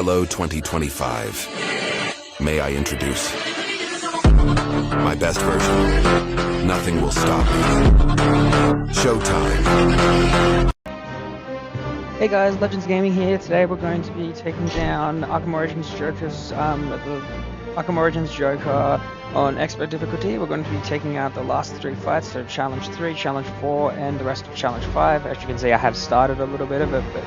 Hello 2025. May I introduce my best version? Nothing will stop me. Showtime. Hey guys, Legends Gaming here. Today we're going to be taking down Arkham Origins Joker's, the Arkham Origins Joker on expert difficulty. We're going to be taking out the last 3 fights, so Challenge 3, Challenge 4, and the rest of Challenge 5. As you can see, I have started a little bit of it, but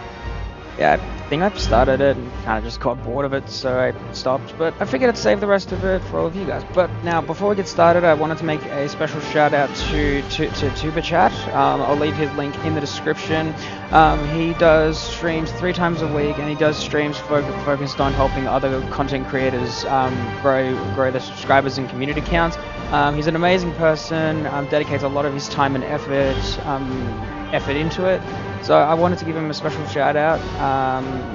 yeah, I think I've started it and kind of just got bored of it, so I stopped. But I figured I'd save the rest of it for all of you guys. But now, before we get started, I wanted to make a special shout out to Tuber Chat. I'll leave his link in the description. He does streams 3 times a week, and he does streams focused on helping other content creators grow their subscribers and community counts. He's an amazing person, dedicates a lot of his time and effort into it. So I wanted to give him a special shout out.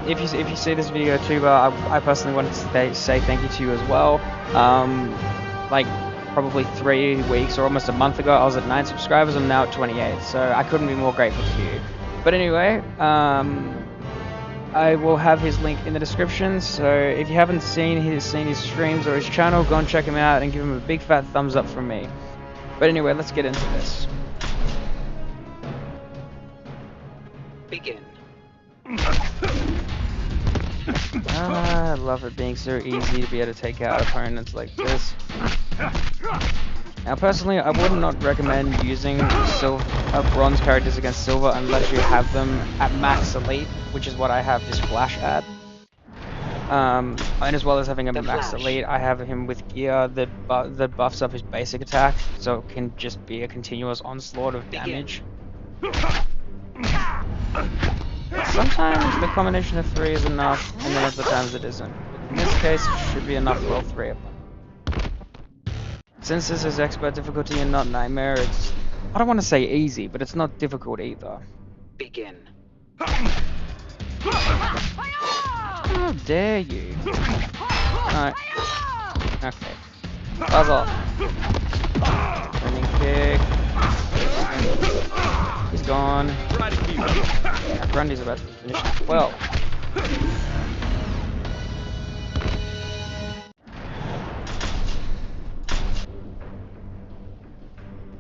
If you see this video, Tuber, I personally wanted to say thank you to you as well. Like probably 3 weeks or almost a month ago, I was at 9 subscribers. I'm now at 28, so I couldn't be more grateful to you. But anyway, I will have his link in the description. So if you haven't seen his streams or his channel, go and check him out and give him a big fat thumbs up from me. But anyway, let's get into this. Begin. I love it being so easy to be able to take out opponents like this. Now personally, I would not recommend using bronze characters against silver unless you have them at max elite, which is what I have this Flash at. And as well as having him at max elite, I have him with gear that buffs up his basic attack, so it can just be a continuous onslaught of damage. Sometimes the combination of 3 is enough, and then other times it isn't. In this case, it should be enough for all 3 of them. Since this is expert difficulty and not nightmare, it's, I don't want to say easy, but it's not difficult either. Begin. How dare you? No. Okay. Buzz off. Running kick. He's gone. Grundy's about to finish as well.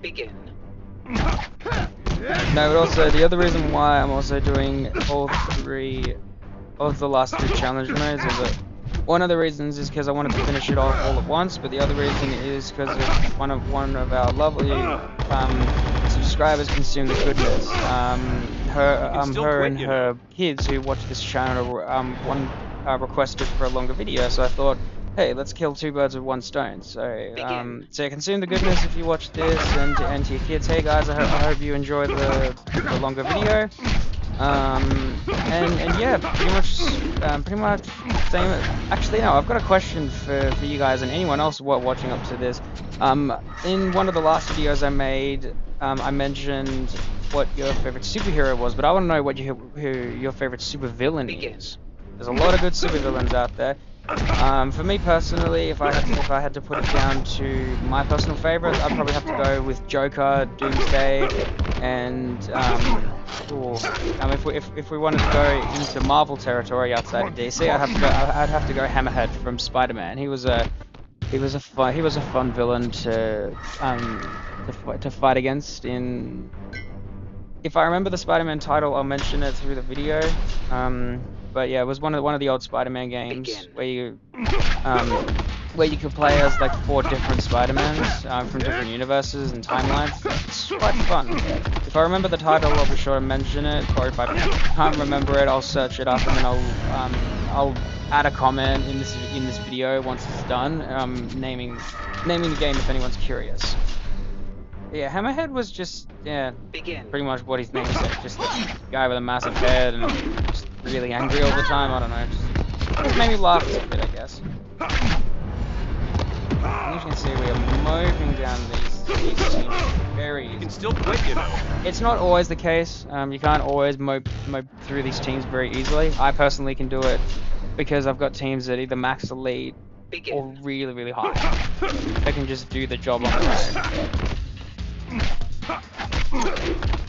Begin. No, but also the other reason why I'm also doing all 3 of the last 2 challenge modes is that one of the reasons is because I wanted to finish it all at once, but the other reason is because of one of our lovely subscribers consume the goodness. Her and her kids who watch this channel requested for a longer video, so I thought, hey, let's kill 2 birds with 1 stone. So consume the goodness if you watch this, and to your kids, hey guys, I hope you enjoy the longer video. And yeah, pretty much same. Actually, no, I've got a question for you guys and anyone else watching up to this. In one of the last videos I made, I mentioned what your favorite superhero was, but I want to know who your favorite supervillain is. There's a lot of good supervillains out there. For me personally, if I had to put it down to my personal favorites, I'd probably have to go with Joker, Doomsday, and if we wanted to go into Marvel territory outside of DC, I'd have to go Hammerhead from Spider-Man. He was a fun villain to fight against. If I remember the Spider-Man title, I'll mention it through the video. But yeah, it was one of the old Spider-Man games where you could play as like 4 different Spider-Mans from different universes and timelines. It's quite fun. If I remember the title, I'll be sure to mention it. Or if I can't remember it, I'll search it up and then I'll add a comment in this video once it's done, naming the game if anyone's curious. Yeah, Hammerhead was just, pretty much what his name said. Just a guy with a massive head and just really angry all the time. I don't know. Just made me laugh a bit, I guess. As you can see, we are mowing down these teams very easily. You can still quit, you know. It's not always the case. You can't always mow through these teams very easily. I personally can do it because I've got teams that either max elite or really, really high. They can just do the job on their own.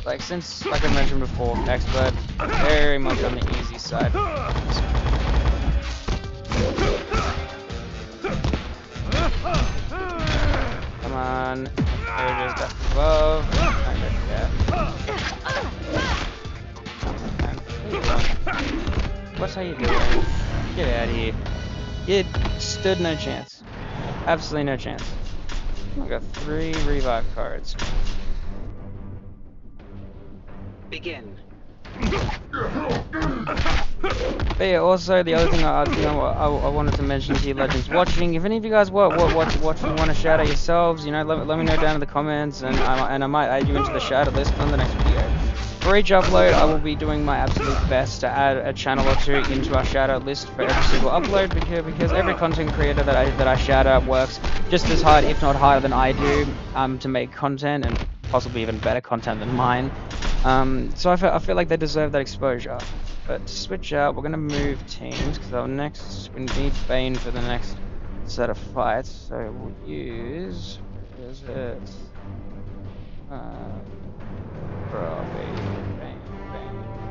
Like I mentioned before, expert, very much on the easy side. how you doing? Get out of here. It stood no chance. Absolutely no chance. I got 3 revive cards. Begin. But yeah, also the other thing I wanted to mention to you legends watching, if any of you guys want to shout out yourselves, you know, let me know down in the comments, and I might add you into the shout out list on the next video. For each upload, I will be doing my absolute best to add a channel or 2 into our shout out list for every single upload, because every content creator that I shout out works just as hard, if not harder than I do, to make content, and possibly even better content than mine. So I feel like they deserve that exposure. But to switch out, we're gonna move teams because we need Bane for the next set of fights. So we'll use Bane.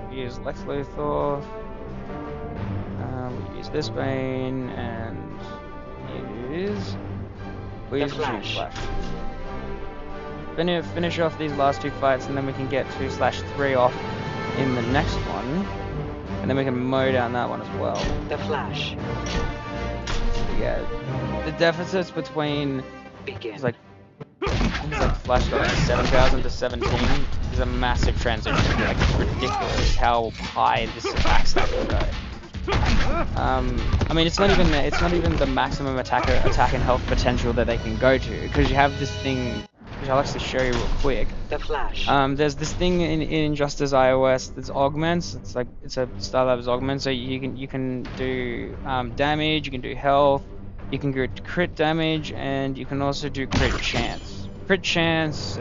We'll use Lex Luthor. We'll use this Bane and we'll use Flash. Finish off these last 2 fights, and then we can get 2/3 off in the next one, and then we can mow down that one as well. The Flash. Yeah, the deficits between Begin. like Flash got like 7,000 to 17 is a massive transition. Like, it's ridiculous how high this attack stack will go. I mean, it's not even the maximum attack and health potential that they can go to, because you have this thing, which I'll actually show you real quick. The Flash. There's this thing in Injustice iOS that's augments. It's a Starlabs augment, so you can do damage, you can do health, you can do crit damage, and you can also do crit chance. Crit chance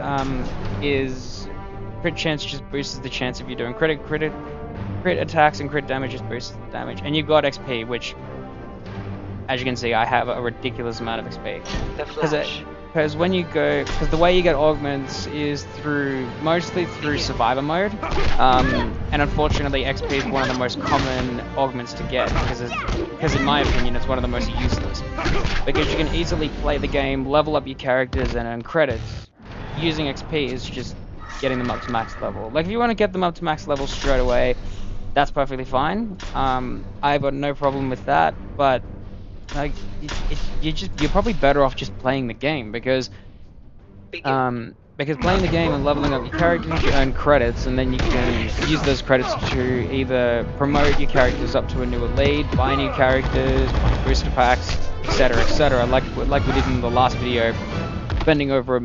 just boosts the chance of you doing crit attacks, and crit damage just boosts the damage. And you've got XP, which, as you can see, I have a ridiculous amount of XP. The Flash. Because the way you get augments is mostly through survivor mode, and unfortunately XP is one of the most common augments to get, because in my opinion it's one of the most useless, because you can easily play the game, level up your characters, and earn credits. Using XP is just getting them up to max level. Like, if you want to get them up to max level straight away, that's perfectly fine. I've got no problem with that, but like, you're probably better off just playing the game, because playing the game and leveling up your characters, you earn credits, and then you can use those credits to either promote your characters up to a new elite, buy new characters, buy booster packs, etc., etc. Like we did in the last video, spending over a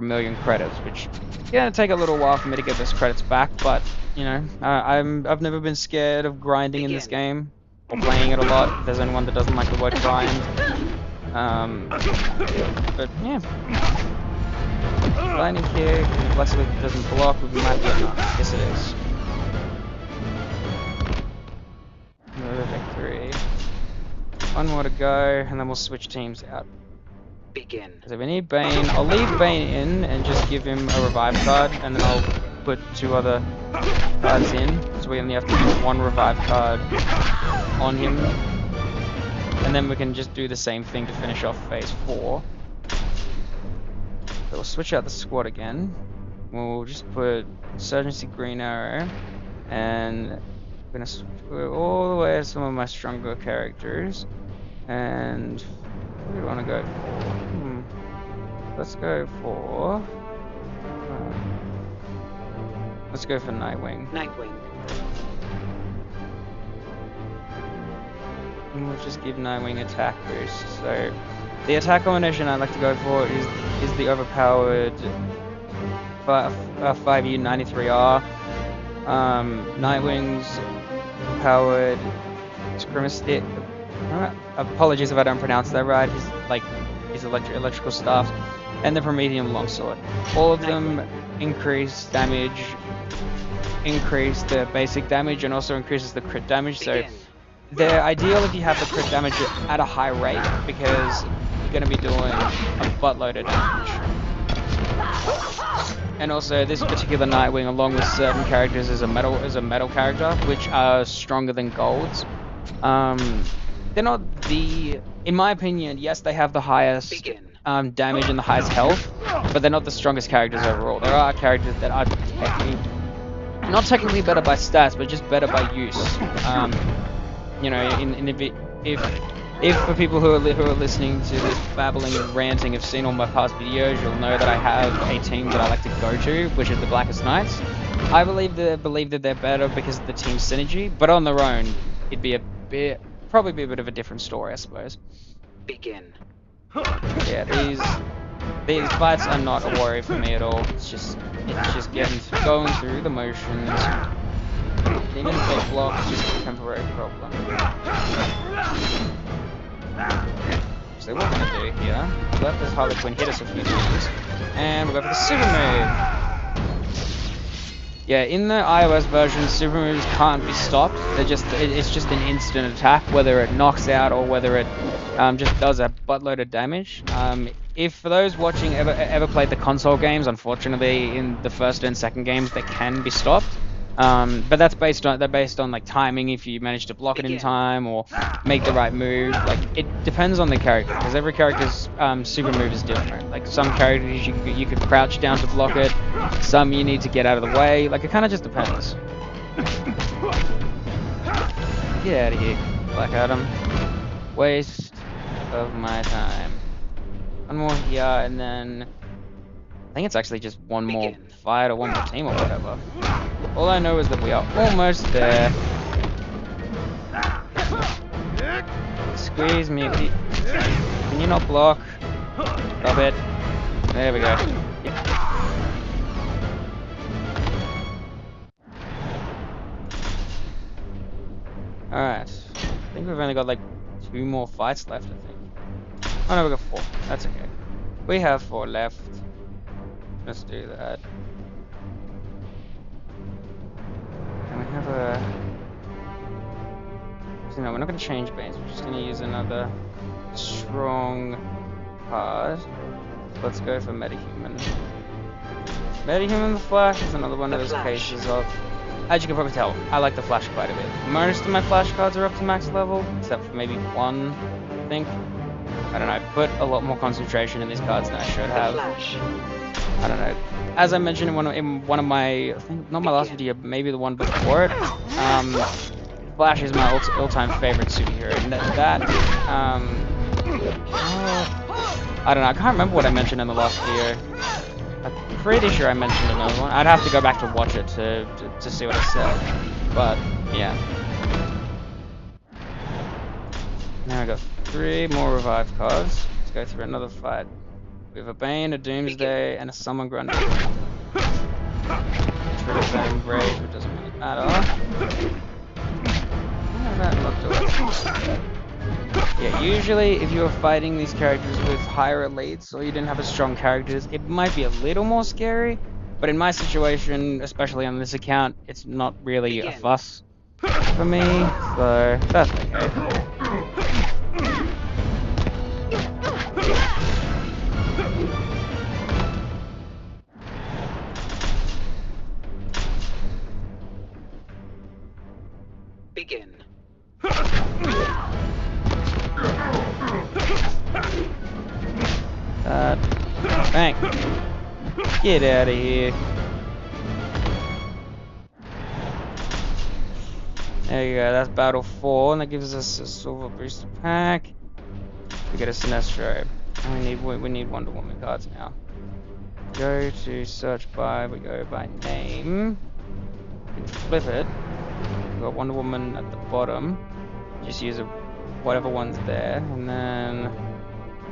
million credits, which is gonna take a little while for me to get those credits back. But you know, I've never been scared of grinding in this game, or playing it a lot. There's anyone that doesn't like the word grind. But yeah. Lightning kick, flexibly doesn't block, we might get enough. Yes it is. Another victory. One more to go, and then we'll switch teams out. Begin. So we need Bane. I'll leave Bane in and just give him a revive card, and then I'll put 2 other cards in, so we only have to use 1 revive card on him, and then we can just do the same thing to finish off phase 4. So we'll switch out the squad again. We'll just put Insurgency Green Arrow, and I'm gonna switch all the way to some of my stronger characters. And what do we want to go for? Let's go for Nightwing. And we'll just give Nightwing attack boost. So the attack combination I like to go for is the overpowered 5U 93R. Nightwing's powered Screamistic. Apologies if I don't pronounce that right. His electrical staff, and the Prometheum longsword. All of them increase damage, increase the basic damage, and also increases the crit damage. So they're ideal if you have the crit damage at a high rate, because you're going to be doing a buttload of damage. And also, this particular Nightwing, along with certain characters, is a metal character, which are stronger than golds. They're not in my opinion, yes, they have the highest damage and the highest health, but they're not the strongest characters overall. There are characters that are not technically better by stats, but just better by use. you know, if for people who are listening to this babbling and ranting have seen all my past videos, you'll know that I have a team that I like to go to, which is the Blackest Knights. I believe that they're better because of the team synergy, but on their own, it'd be probably be a bit of a different story, I suppose. Begin. Yeah, these fights are not a worry for me at all. It's just going through the motions. Even if they block, it's just a temporary problem. So what we're gonna do here, let this Harley Quinn hit us a few times, and we'll go for the super move. Yeah, in the iOS version, super moves can't be stopped. It's just an instant attack, whether it knocks out or whether it just does a buttload of damage. If for those watching ever played the console games, unfortunately, in the first and second games, they can be stopped. But they're based on like timing, if you manage to block it in time or make the right move. Like it depends on the character, because every character's super move is different. Like some characters you could crouch down to block it, some you need to get out of the way. Like it kind of just depends. Get out of here, Black Adam. Waste of my time. One more here, and then I think it's actually just one more fight or one more team or whatever. All I know is that we are almost there. Squeeze me. Can you not block? Stop it. There we go. Alright. I think we've only got like 2 more fights left, I think. Oh no, we got 4. That's okay. We have 4 left. Let's do that. And we have a... So no, we're not going to change Banes. We're just going to use another strong card. Let's go for Metahuman. Metahuman the Flash is another one of those cases of... As you can probably tell, I like the Flash quite a bit. Most of my Flash cards are up to max level, except for maybe one, I think. I don't know, I put a lot more concentration in these cards than I should have. I don't know. As I mentioned in one of my, I think not my last video, but maybe the one before it, Flash is my all-time favorite superhero. And I don't know, I can't remember what I mentioned in the last video. I'm pretty sure I mentioned another one. I'd have to go back to watch it to see what I said. But, yeah. Now I got 3 more revive cards. Let's go through another fight. We have a Bane, a Doomsday, and a Summon Grundy. Trigger Bane Rage, which doesn't really matter. Yeah, usually if you were fighting these characters with higher elites or you didn't have as strong characters, it might be a little more scary. But in my situation, especially on this account, it's not really a fuss for me, so that's okay. Begin. Bang. Get out of here. There you go, that's battle 4, and that gives us a silver booster pack. We get a Sinestro. And we need Wonder Woman cards now. Go to search by, we go by name. We can flip it. We've got Wonder Woman at the bottom. Just use whatever one's there, and then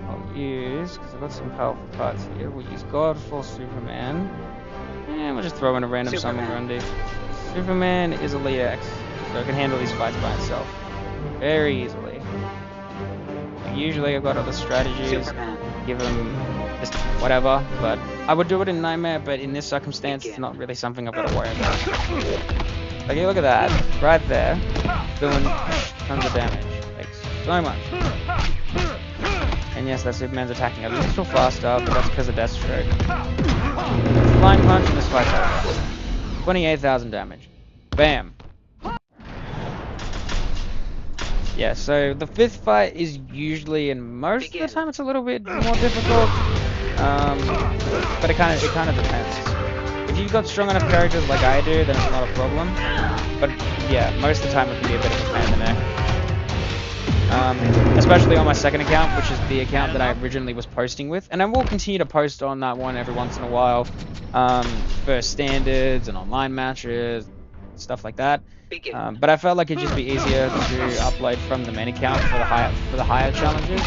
I'll use, because I've got some powerful cards here, we'll use God for Superman, and we'll just throw in a random Summon Grundy. Superman is Elite X, so it can handle these fights by itself very easily. Usually I've got other strategies, give them just whatever, but I would do it in Nightmare, but in this circumstance it's not really something I've got to worry about. Okay, look at that, right there, doing tons of damage, like so much. And yes, that Superman's attacking a little faster, but that's because of Deathstroke. Flying Punch and this fight's over. 28,000 damage. Bam. Yeah, so the 5th fight is usually, in most of the time, it's a little bit more difficult. But it kind of depends. If you've got strong enough characters like I do, then it's not a problem. But yeah, most of the time it can be a bit of a pain in the neck. especially on my second account, which is the account that I originally was posting with. And I will continue to post on that one every once in a while for standards and online matches, stuff like that. But I felt like it'd just be easier to upload from the main account for the higher challenges.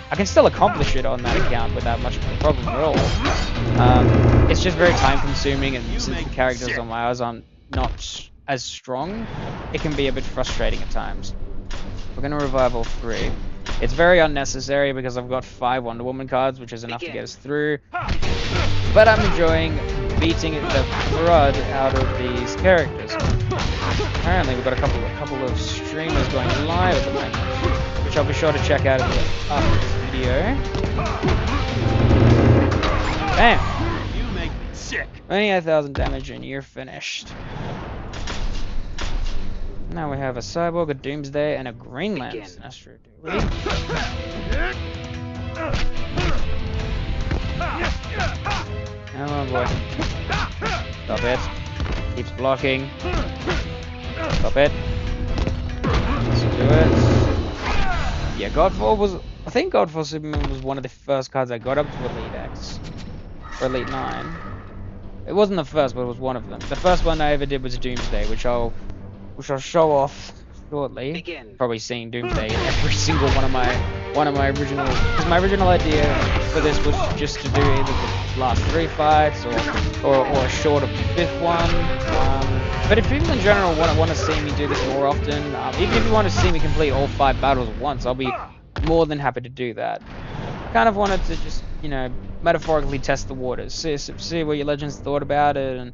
I can still accomplish it on that account without much of a problem at all. It's just very time consuming, and since the characters on my eyes aren't not as strong, it can be a bit frustrating at times. We're going to revive all 3. It's very unnecessary because I've got 5 Wonder Woman cards, which is enough to get us through. But I'm enjoying beating the crud out of these characters. Apparently we've got a couple of streamers going live at the moment, which I'll be sure to check out after this video. Bam! You make me sick. 28,000 damage and you're finished. Now we have a Cyborg, a Doomsday, and a Green Lantern. Astro, do we? Come on, boy. Stop it. Keeps blocking. Stop it. Let's do it. Yeah, Godfall was... I think Godfall Superman was one of the first cards I got up to Elite X. Or Elite 9. It wasn't the first, but it was one of them. The first one I ever did was Doomsday, which I'll show off shortly. Probably seen Doomsday in every single one of my original. Because my original idea for this was just to do either the last 3 fights or a shorter 5th one. But if people in general want to see me do this more often, even if you want to see me complete all 5 battles at once, I'll be more than happy to do that. I kind of wanted to just, you know, metaphorically test the waters, see what your legends thought about it, and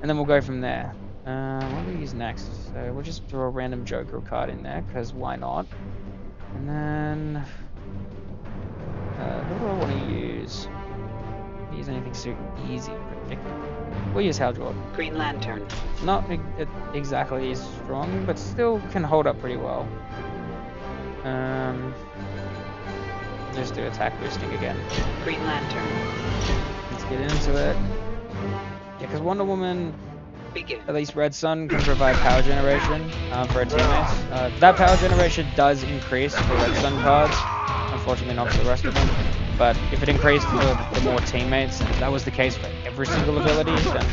then we'll go from there. What do we use next? So we'll just throw a random Joker card in there, because why not? And then... who do I want to use? Use anything so easy and predictable. We'll use Hal Jordan. Green Lantern. Not exactly as strong, but still can hold up pretty well. Just do attack boosting again. Green Lantern. Let's get into it. Yeah, because Wonder Woman... Begin. At least Red Sun can provide power generation for her teammates. That power generation does increase for Red Sun cards, unfortunately not for the rest of them. But if it increased for the more teammates, and that was the case for every single ability, then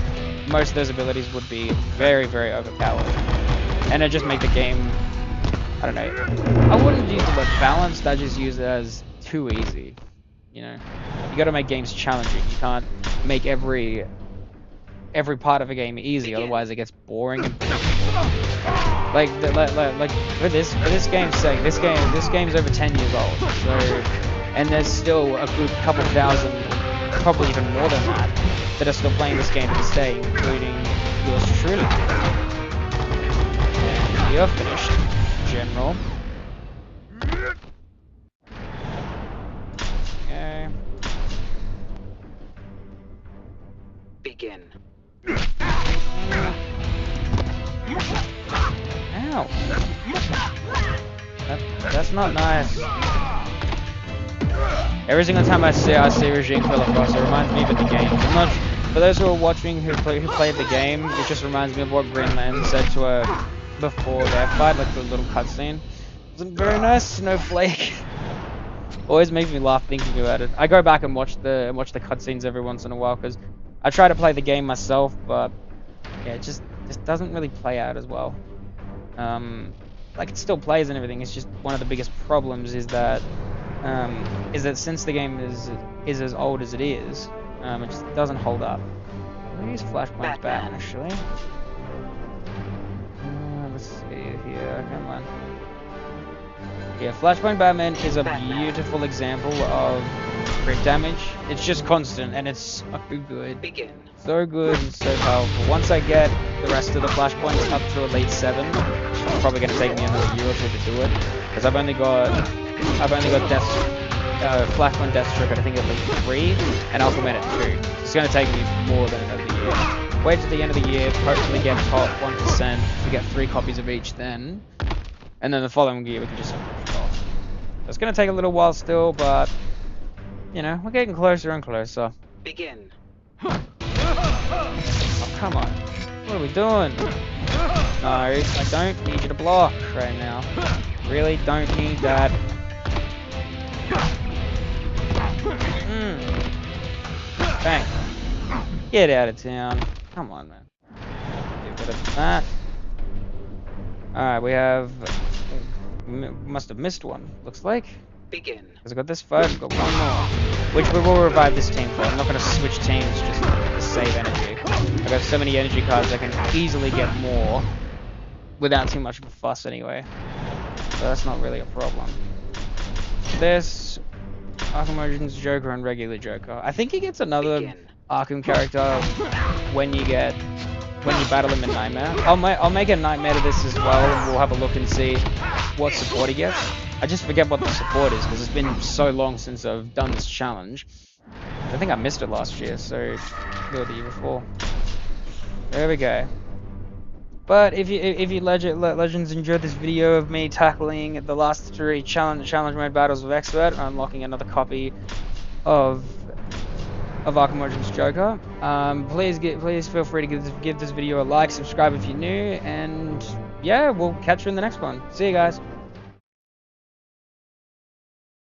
most of those abilities would be very, very overpowered. And it just make the game, I don't know, I wouldn't use the word balanced, I just use it as too easy. You know, you gotta make games challenging. You can't make every part of a game easy, otherwise it gets boring and like for this game's sake, this game's over 10 years old, so, and there's still a good couple thousand, probably even more than that are still playing this game to this day, including yours truly. And you're finished, General. Okay. Begin. Ow. That's not nice. Every single time I see Regime Killer Frost, it reminds me of the game. For those who are watching who played the game, it just reminds me of what Green Lantern said to her before their fight, like the little cutscene. Wasn't very nice, Snowflake. Always makes me laugh thinking about it. I go back and watch the cutscenes every once in a while because I try to play the game myself, but yeah, it just doesn't really play out as well. Like it still plays and everything. It's just one of the biggest problems is that since the game is as old as it is, it just doesn't hold up. Let me use Flashpoint Batman actually. Let's see here. Come on. Yeah, Flashpoint Batman is a beautiful example of crit damage. It's just constant and it's so good. Begin. So good and so powerful. Once I get the rest of the Flashpoints up to Elite 7, which is probably going to take me another year or two to do it, because I've only got Flashpoint Deathstroke at I think Elite 3, and Aquaman at 2. It's going to take me more than another year. Wait till the end of the year, hopefully get top 1%, we get 3 copies of each then, and then the following year we can just finish it off. So it's going to take a little while still, but, you know, we're getting closer and closer. Begin. Oh, come on. What are we doing? No, I don't need you to block right now. Really? Don't need that. Bang. Get out of town. Come on, man. Get rid of that. Alright, we have... must have missed one, looks like. Begin. Because I got this fight, I've got one more. Which we will revive this team for. I'm not going to switch teams just to save energy. I've got so many energy cards I can easily get more without too much of a fuss anyway. So that's not really a problem. This Arkham Origins Joker and regular Joker. I think he gets another Begin. Arkham character when you battle him in Nightmare. I'll make a Nightmare to this as well, and we'll have a look and see what support he gets. I just forget what the support is because it's been so long since I've done this challenge. I think I missed it last year, so or the year before. There we go. But if you Legends enjoyed this video of me tackling the last 3 challenge mode battles with Expert and unlocking another copy of Arkham Origins Joker, please feel free to give this video a like, subscribe if you're new, and yeah, we'll catch you in the next one. See you guys.